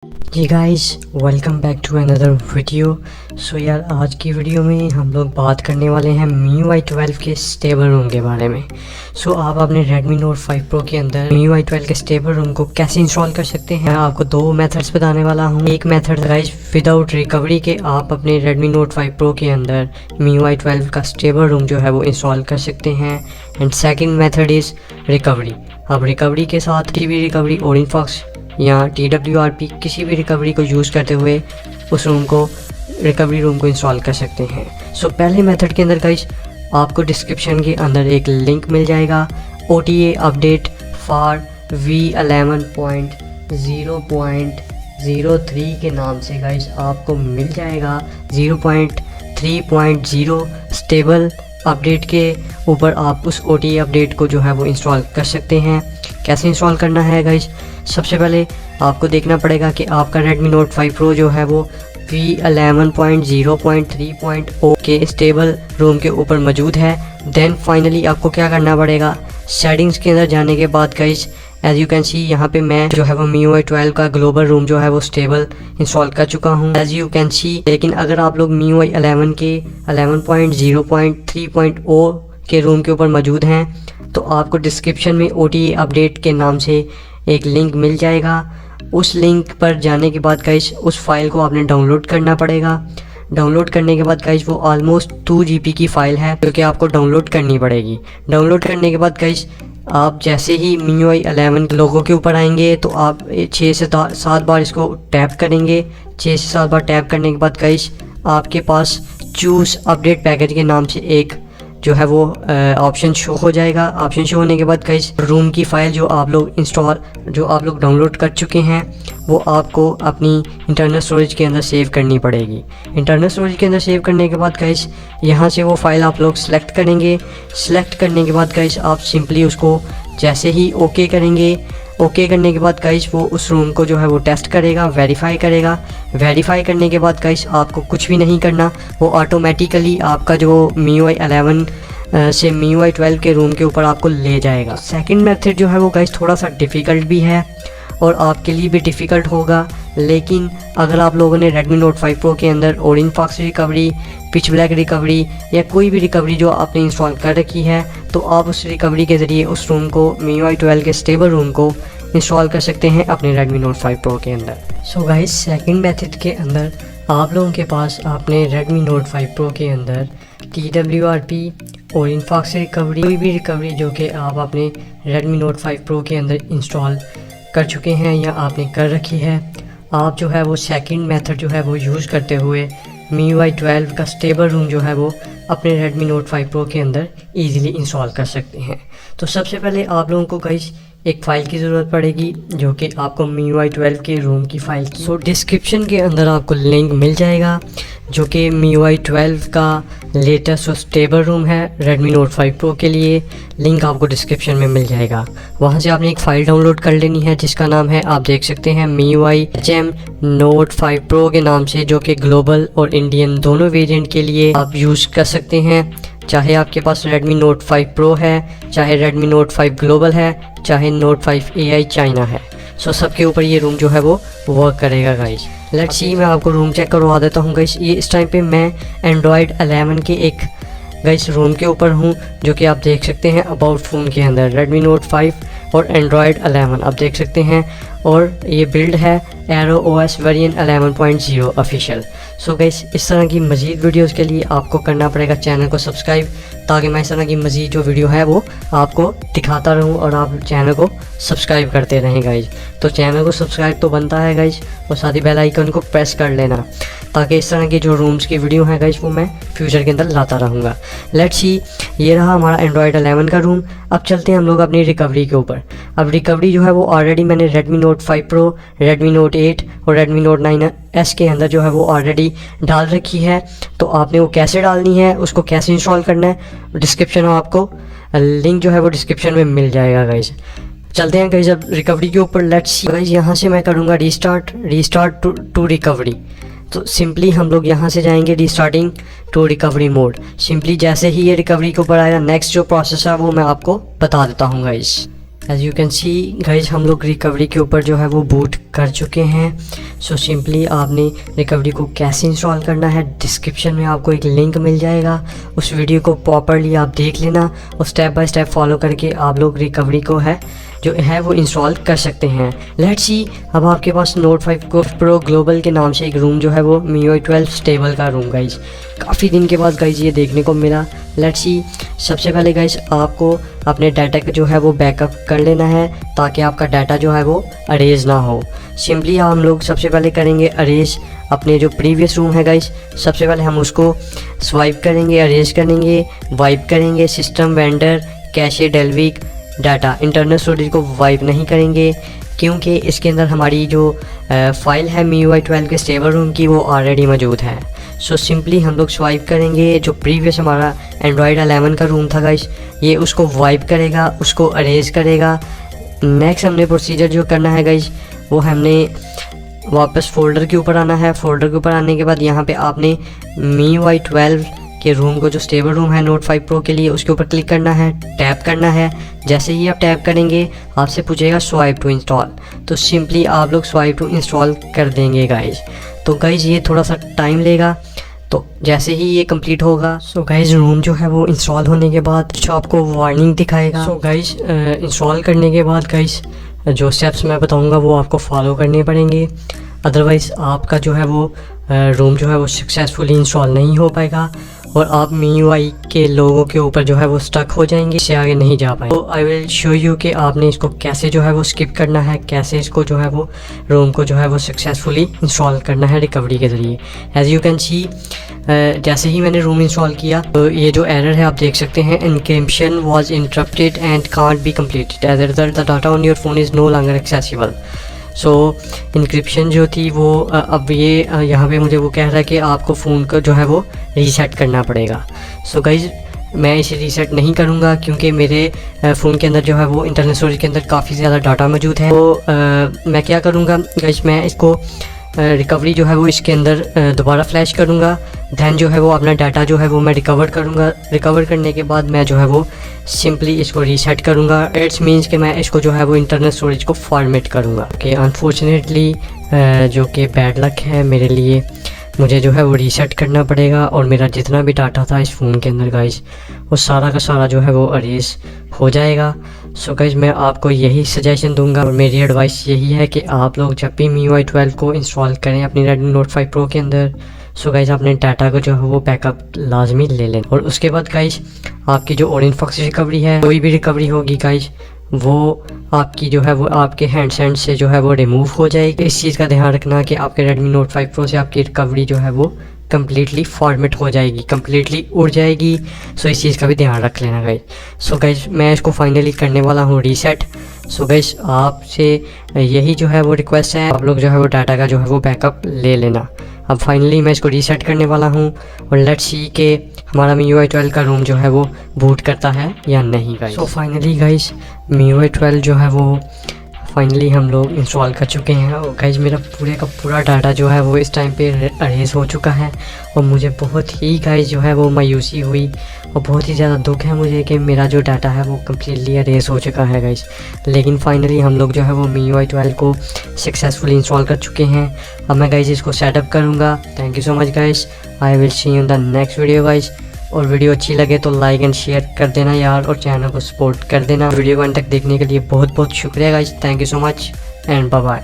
Ji guys, welcome back to another video. So यार, आज की वीडियो में हम लोग बात करने वाले हैं MIUI 12 के स्टेबल रूम के बारे में। सो आप अपने Redmi Note 5 Pro के अंदर MIUI 12 के स्टेबल रूम को कैसे इंस्टॉल कर सकते हैं। मैं आपको दो मेथड्स बताने वाला हूँ। एक मेथड गाइस विदाउट रिकवरी के आप अपने Redmi Note 5 Pro के अंदर MIUI 12 का स्टेबल रूम जो है वो इंस्टॉल कर सकते हैं। And second method is recovery. आप रिकवरी के साथ टीवी रिकवरी, OrinFox या TWRP किसी भी रिकवरी को यूज़ करते हुए उस रूम को रिकवरी रूम को इंस्टॉल कर सकते हैं। सो पहले मेथड के अंदर गाइस आपको डिस्क्रिप्शन के अंदर एक लिंक मिल जाएगा OTA अपडेट फॉर V11.0.03 के नाम से गाइस आपको मिल जाएगा। 0.3.0 स्टेबल अपडेट के ऊपर आप उस OTA अपडेट को जो है वो इंस्टॉल कर सकते हैं। कैसे इंस्टॉल करना है गाइस, सबसे पहले आपको देखना पड़ेगा कि आपका Redmi Note 5 Pro जो है वो V11.0.3.0 के स्टेबल रूम के ऊपर मौजूद है। देन फाइनली आपको क्या करना पड़ेगा, सेटिंग्स के अंदर जाने के बाद guys as you can see यहाँ पे मैं जो है वो MIUI 12 का ग्लोबल रूम जो है वो स्टेबल इंस्टॉल कर चुका हूँ एज यू कैन सी। लेकिन अगर आप लोग MIUI 11 के 11.0.3.0 के रूम के ऊपर मौजूद हैं तो आपको डिस्क्रिप्शन में OTA अपडेट के नाम से एक लिंक मिल जाएगा। उस लिंक पर जाने के बाद गाइस उस फाइल को आपने डाउनलोड करना पड़ेगा। डाउनलोड करने के बाद गाइस वो ऑलमोस्ट 2 GB की फ़ाइल है जो कि आपको डाउनलोड करनी पड़ेगी। डाउनलोड करने के बाद गाइस आप जैसे ही MIUI 11 लोगों के ऊपर आएंगे तो आप 6 से 7 बार इसको टैप करेंगे। 6 से 7 बार टैप करने के बाद गाइस आपके पास चूज़ अपडेट पैकेज के नाम से एक जो है वो ऑप्शन शो हो जाएगा। ऑप्शन शो होने के बाद गाइस रूम की फ़ाइल जो आप लोग डाउनलोड कर चुके हैं वो आपको अपनी इंटरनल स्टोरेज के अंदर सेव करनी पड़ेगी। इंटरनल स्टोरेज के अंदर सेव करने के बाद गाइस यहाँ से वो फ़ाइल आप लोग सेलेक्ट करेंगे। सेलेक्ट करने के बाद गाइस आप सिंपली उसको जैसे ही ओके करेंगे, ओके करने के बाद गाइस वो उस रूम को जो है वो टेस्ट करेगा, वेरीफाई करेगा। वेरीफाई करने के बाद गाइस आपको कुछ भी नहीं करना, वो ऑटोमेटिकली आपका जो MIUI 11 से MIUI 12 के रूम के ऊपर आपको ले जाएगा। सेकंड मेथड जो है वो गाइस थोड़ा सा डिफ़िकल्ट भी है और आपके लिए भी डिफ़िकल्ट होगा। लेकिन अगर आप लोगों ने Redmi Note 5 Pro के अंदर OrinFox recovery, pitch black recovery या कोई भी रिकवरी जो आपने इंस्टॉल कर रखी है तो आप उस रिकवरी के ज़रिए उस रूम को MIUI 12 के स्टेबल रूम को इंस्टॉल कर सकते हैं अपने Redmi Note 5 Pro के अंदर। सो गाइस सेकंड मेथड के अंदर आप लोगों के पास अपने Redmi Note 5 Pro के अंदर TWRP, OrinFox रिकवरी, कोई भी रिकवरी जो कि आप अपने Redmi Note 5 Pro के अंदर इंस्टॉल कर चुके हैं या आपने कर रखी है, आप जो है वो सेकंड मेथड जो है वो यूज़ करते हुए MIUI 12 का स्टेबल रूम जो है वो अपने Redmi Note 5 Pro के अंदर ईज़िली इंस्टॉल कर सकते हैं। तो सबसे पहले आप लोगों को गाइस एक फ़ाइल की ज़रूरत पड़ेगी जो कि आपको MIUI 12 के रूम की फ़ाइल की। सो डिस्क्रिप्शन के अंदर आपको लिंक मिल जाएगा जो कि MIUI 12 का लेटेस्ट और स्टेबल रूम है Redmi Note 5 Pro के लिए। लिंक आपको डिस्क्रिप्शन में मिल जाएगा। वहाँ से आपने एक फ़ाइल डाउनलोड कर लेनी है जिसका नाम है, आप देख सकते हैं, MIUI Note 5 Pro के नाम से, जो कि ग्लोबल और इंडियन दोनों वेरिएंट के लिए आप यूज़ कर सकते हैं। चाहे आपके पास Redmi Note 5 Pro है, चाहे Redmi Note 5 ग्लोबल है, चाहे Note 5 AI चाइना है। सो सबके ऊपर ये रूम जो है वो वर्क करेगा गाइस। लेट्स सी, मैं आपको रूम चेक करवा देता हूँ गाइस। ये इस टाइम पे मैं Android 11 के एक गाइस रूम के ऊपर हूँ जो कि आप देख सकते हैं अबाउट फ़ोन के अंदर Redmi Note 5 और Android 11 आप देख सकते हैं। और ये बिल्ड है Aero OS variant 11.0 official. So guys इस तरह की मज़ीद वीडियोस के लिए आपको करना पड़ेगा चैनल को सब्सक्राइब, ताकि मैं इस तरह की मज़ीद जो वीडियो है वो आपको दिखाता रहूं और आप चैनल को सब्सक्राइब करते रहें गाइस। तो चैनल को सब्सक्राइब तो बनता है गाइस, और साथ ही बेल आइकन को प्रेस कर लेना ताकि इस तरह की जो रूम्स की वीडियो हैं गाइस वो मैं फ्यूचर के अंदर लाता रहूँगा। लेट्स सी, ये रहा हमारा Android 11 का रूम। अब चलते हैं हम लोग अपनी रिकवरी के ऊपर। अब रिकवरी जो है वो ऑलरेडी मैंने Redmi Note 5 Pro, Redmi Note 8 और Redmi Note 9S के अंदर जो है वो ऑलरेडी डाल रखी है। तो आपने वो कैसे डालनी है, उसको कैसे इंस्टॉल करना है, डिस्क्रिप्शन में आपको लिंक जो है वो डिस्क्रिप्शन में मिल जाएगा गाइस। चलते हैं गाइस अब रिकवरी के ऊपर। लेट्स सी गाइस, यहाँ से मैं करूँगा रीस्टार्ट टू रिकवरी। तो सिंपली हम लोग यहाँ से जाएंगे restarting to recovery mode. Simply जैसे ही ये रिकवरी के ऊपर आएगा, नेक्स्ट जो प्रोसेस है वो मैं आपको बता देता हूँ guys. As you can see guys हम लोग रिकवरी के ऊपर जो है वो बूट कर चुके हैं। सो सिंपली आपने रिकवरी को कैसे इंस्टॉल करना है, डिस्क्रिप्शन में आपको एक लिंक मिल जाएगा, उस वीडियो को प्रॉपरली आप देख लेना और स्टेप बाय स्टेप फॉलो करके आप लोग रिकवरी को जो है वो इंस्टॉल कर सकते हैं। लेट्स सी, अब आपके पास नोट 5 प्रो ग्लोबल के नाम से एक रूम जो है वो MIUI 12 स्टेबल का रूम गाइज काफ़ी दिन के बाद गाइज ये देखने को मिला। लेट्स सी, सबसे पहले गाइज आपको अपने डाटा का जो है वो बैकअप कर लेना है ताकि आपका डाटा जो है वो अरेज ना हो। सिंपली हम लोग सबसे पहले करेंगे अरेज अपने जो प्रीवियस रूम है गाइज। सबसे पहले हम उसको स्वाइप करेंगे, अरेज करेंगे, वाइप करेंगे system, vendor, cache, डेलविक, data. Internal storage को वाइप नहीं करेंगे क्योंकि इसके अंदर हमारी जो फाइल है MIUI 12 के स्टेबल रूम की वो ऑलरेडी मौजूद है। सो सिंपली हम लोग स्वाइप करेंगे जो प्रीवियस हमारा एंड्रॉयड 11 का रूम था गाइस, ये उसको वाइप करेगा, उसको अरेज करेगा। नेक्स्ट हमने प्रोसीजर जो करना है गाइस वो हमने वापस फोल्डर के ऊपर आना है। फोल्डर के ऊपर आने के बाद यहाँ पे आपने MIUI 12 के रूम को जो स्टेबल रूम है नोट 5 प्रो के लिए उसके ऊपर क्लिक करना है, टैप करना है। जैसे ही आप टैप करेंगे आपसे पूछेगा स्वाइप टू इंस्टॉल, तो सिंपली आप लोग स्वाइप टू इंस्टॉल कर देंगे गाइज। तो गाइज ये थोड़ा सा टाइम लेगा, तो जैसे ही ये कंप्लीट होगा सो गाइज रूम जो है वो इंस्टॉल होने के बाद आपको वार्निंग दिखाएगा। सो गाइज इंस्टॉल करने के बाद गाइज जो स्टेप्स मैं बताऊंगा वो आपको फॉलो करने पड़ेंगे, अदरवाइज़ आपका जो है वो रूम जो है वो सक्सेसफुली इंस्टॉल नहीं हो पाएगा और आप MIUI के लोगों के ऊपर जो है वो स्टक हो जाएंगे, इससे आगे नहीं जा पाएंगे। तो आई विल शो यू कि आपने इसको कैसे जो है वो स्किप करना है, कैसे इसको जो है वो रूम को जो है वो सक्सेसफुली इंस्टॉल करना है रिकवरी के ज़रिए। एज यू कैन सी जैसे ही मैंने रूम इंस्टॉल किया तो ये जो एरर है आप देख सकते हैं, encryption was interrupted and can't be completed as a result the data on your phone is no longer accessible. So encryption जो थी वो अब ये यहाँ पे मुझे वो कह रहा है कि आपको फ़ोन को जो है वो रीसेट करना पड़ेगा। सो गाइज मैं इसे रीसेट नहीं करूँगा क्योंकि मेरे फ़ोन के अंदर जो है वो इंटरनल स्टोरेज के अंदर काफ़ी ज़्यादा डाटा मौजूद है। तो मैं क्या करूँगा गाइज, मैं इसको रिकवरी जो है वो इसके अंदर दोबारा फ्लैश करूँगा, दैन जो है वो अपना डाटा जो है वो मैं रिकवर करूँगा। रिकवर करने के बाद मैं जो है वो सिंपली इसको रीसेट करूँगा। इट्स मीन्स कि मैं इसको जो है वो इंटरनल स्टोरेज को फॉर्मेट करूँगा। कि अनफॉर्चुनेटली जो कि बैड लक है मेरे लिए, मुझे जो है वो रीसेट करना पड़ेगा और मेरा जितना भी डाटा था इस फ़ोन के अंदर गाइस वो सारा का सारा जो है वो अरेज हो जाएगा। सो गाइस मैं आपको यही सजेशन दूंगा और मेरी एडवाइस यही है कि आप लोग जब भी MIUI 12 को इंस्टॉल करें अपनी Redmi Note 5 Pro के अंदर, सो गाइस अपने डाटा को जो है वो बैकअप लाजमी ले लें। और उसके बाद गाइस आपकी जो ओरेंज फॉक्स रिकवरी है, कोई भी रिकवरी होगी गाइस वो आपकी जो है वो आपके हैंडसेट से जो है वो रिमूव हो जाएगी। इस चीज़ का ध्यान रखना कि आपके Redmi Note 5 Pro से आपकी रिकवरी जो है वो कम्प्लीटली फॉर्मेट हो जाएगी, कम्प्लीटली उड़ जाएगी। सो इस चीज़ का भी ध्यान रख लेना गाइस। सो गाइस मैं इसको फाइनली करने वाला हूँ रीसेट। सो गाइस आपसे यही जो है वो रिक्वेस्ट है, आप लोग जो है वो डाटा का जो है वो बैकअप ले लेना। अब फाइनली मैं इसको रीसेट करने वाला हूँ और लेट्स सी के हमारा MIUI 12 का रूम जो है वो बूट करता है या नहीं guys. So finally guys MIUI 12 जो है वो फाइनली हम लोग इंस्टॉल कर चुके हैं और गाइस मेरा पूरे का पूरा डाटा जो है वो इस टाइम पे अरेज हो चुका है और मुझे बहुत ही गाइस जो है वो मायूसी हुई और बहुत ही ज़्यादा दुख है मुझे कि मेरा जो डाटा है वो कम्प्लीटली अरेज हो चुका है गाइस। लेकिन फाइनली हम लोग जो है वो MIUI 12 को सक्सेसफुली इंस्टॉल कर चुके हैं। अब मैं गाइस इसको सेटअप करूँगा। Thank you so much guys, I will see you in the next video guys. और वीडियो अच्छी लगे तो लाइक एंड शेयर कर देना यार और चैनल को सपोर्ट कर देना। वीडियो को अंत तक देखने के लिए बहुत बहुत शुक्रिया guys. Thank you so much and bye bye.